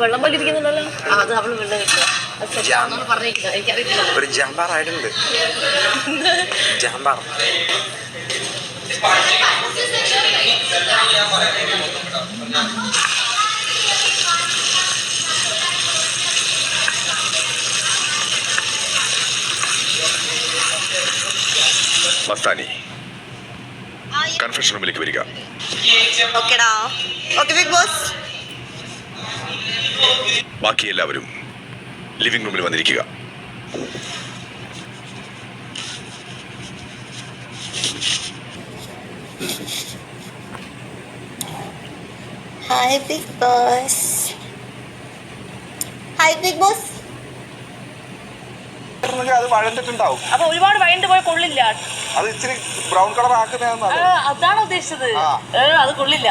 വെള്ളം പോലെ ഇരിക്കുന്നുണ്ടല്ലോ. അത് അവള് വെള്ളം പറഞ്ഞിരിക്കുന്നത് എനിക്കറിയത്തില്ല. ഒരു ജാമ്പാർ ആയിട്ടുണ്ട്. ജാമ്പാർ മസ്താനി കൺഫെഷൻ റൂമിലേക്ക് വരിക. ബാക്കി എല്ലാവരും ലിവിംഗ് റൂമിൽ വന്നിരിക്കുക. Hi big boss. Hi big boss. അത് വഴണ്ടിട്ടുണ്ടാവും. അപ്പൊ ഒരുപാട് വഴണ്ട് പോയി കൊള്ളില്ല. അത് ഇച്ചിരി ബ്രൗൺ കളർ ആക്കുന്നതാണ്. അതാണ് ഉദ്ദേശിച്ചത്. അത് കൊള്ളില്ല.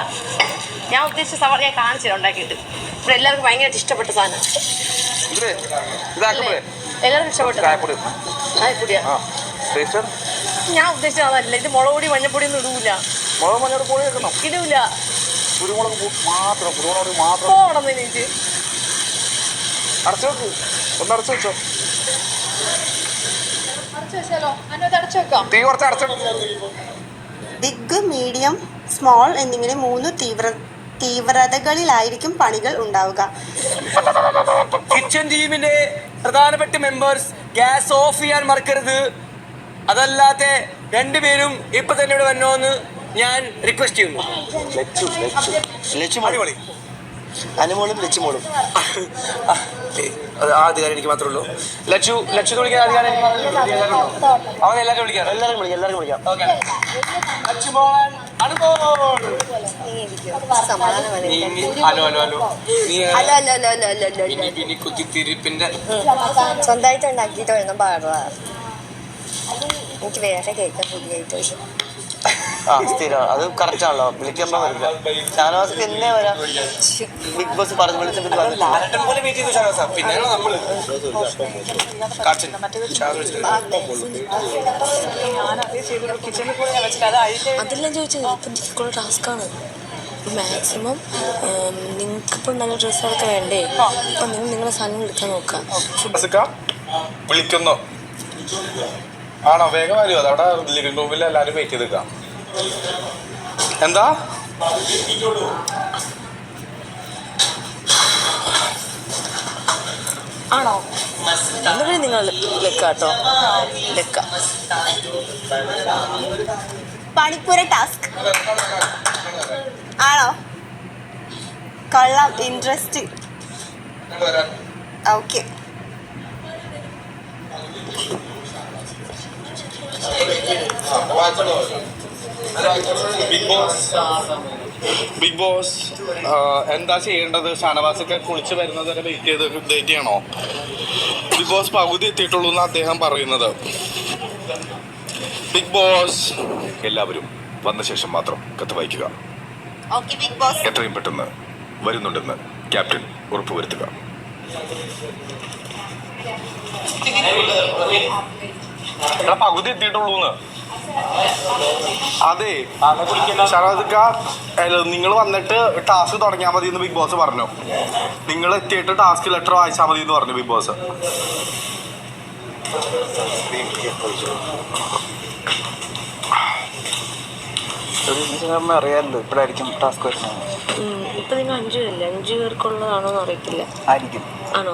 ഞാൻ ഉദ്ദേശിച്ച സവാള ഞാൻ കാണിച്ചില്ല ഉണ്ടാക്കിയിട്ട്. ഇവിടെ എല്ലാവർക്കും ഭയങ്കരമായിട്ട് ഇഷ്ടപ്പെട്ട സാധനം. എല്ലാവർക്കും ഇഷ്ടപ്പെട്ടു. ഞാൻ ഉദ്ദേശിച്ചത് അതല്ല. ഇത് മുളക് പൊടി മഞ്ഞപ്പൊടി ഒന്നും ഇടൂല. ഇടൂല. കുരുമുളക് മാത്രം പോകണം എനിക്ക്. അടച്ചു വെക്ക്. ഒന്ന് അടച്ചു വെച്ചോ. തീ കുറച്ച് അടച്ചു. ബിഗ്, മീഡിയം, സ്മോൾ എന്നിങ്ങനെ 3 തീവ്രതകളിലായിരിക്കും പണികൾ ഉണ്ടാവുക. കിച്ചൺ ടീമിന്റെ പ്രധാനപ്പെട്ട മെമ്പേഴ്സ് ഗ്യാസ് ഓഫ് ചെയ്യാൻ മറക്കരുത്. അതല്ലാതെ രണ്ടുപേരും ഇപ്പൊ തന്നെ ഇവിടെ വന്നോന്ന് ഞാൻ റിക്വസ്റ്റ് ചെയ്യുന്നു. അനുമോളും ലച്ചുമോളും ആ അധികാരം എനിക്ക് മാത്രമേ ഉള്ളൂ. ലച്ചു വിളിക്കാൻ അധികാരം അവൻ എല്ലാവരും വിളിക്കാം. എല്ലാവരും വിളിക്കാം. കുത്തിത്തിരിപ്പിന്റെ സ്വന്തമായിട്ട് ഉണ്ടാക്കിയിട്ട് വേണം പാടുക. എനിക്ക് വേറെ കേൾക്കാൻ പുതിയായിട്ട് സ്ഥിരം അത് കറക്റ്റ് ആണല്ലോ. വിളിക്കുമ്പോ വരില്ല. ഷാനവാസ് പിന്നെ വരാം. ബിഗ് ബോസ് പറഞ്ഞു വിളിച്ചിട്ട് പിന്നെ നമ്മള് അതെല്ലാം ചോദിച്ചത്. ഇപ്പം ടാസ്ക്കാണ്. മാക്സിമം നിങ്ങൾക്കിപ്പോൾ നല്ല ഡ്രസ്സുകളൊക്കെ വേണ്ടേ? അപ്പം നിങ്ങളുടെ സാധനം വിളിക്കാൻ നോക്കാം. വിളിക്കുന്നോ? ആണോ? വേഗം വരുമോ? അതവിടെ ലിവിംഗ് റൂമിൽ എല്ലാവരും വെയിറ്റ് ചെയ്ത് നിൽക്കാം. എന്താ ആണോ? എന്നിട്ട് നിങ്ങൾ വെക്കാട്ടോ. വെക്കാം. പണിപ്പുര ടാസ്ക് ആണോ? കൊള്ളാം. ഇൻട്രസ്റ്റിംഗ്. ഓക്കെ. ബിഗ് ബോസ് എന്താ ചെയ്യേണ്ടത്? ഷാനവാസൊക്കെ കുളിച്ച് വരുന്നത് വരെ വെയിറ്റ് ചെയ്യണോ? ബിഗ് ബോസ് പകുതി എത്തിയിട്ടുള്ളൂ എന്ന് അദ്ദേഹം പറയുന്നത്. ബിഗ് ബോസ് എല്ലാവരും വന്ന ശേഷം മാത്രം കത്ത് വായിക്കുക. എത്രയും പെട്ടെന്ന് വരുന്നുണ്ടെന്ന് ക്യാപ്റ്റൻ ഉറപ്പുവരുത്തുക. പകുതി എത്തിയിട്ടുള്ളൂന്ന്. അതെ, നിങ്ങൾ വന്നിട്ട് ടാസ്ക് തുടങ്ങിയാൽ മതി എന്ന് ബിഗ് ബോസ് പറഞ്ഞു. നിങ്ങൾ എത്തിയിട്ട് ടാസ്ക് ലെറ്റർ വായിച്ചാൽ മതി എന്ന് പറഞ്ഞു ബിഗ് ബോസ്. അറിയാമല്ലോ ഇപ്പോഴായിരിക്കും ടാസ്ക് വരുന്നത്. ഇപ്പൊ നിങ്ങൾ 5 പേരല്ലേ? 5 പേർക്കുള്ളതാണോ എന്ന് അറിയത്തില്ല. ആയിരിക്കും. ആണോ?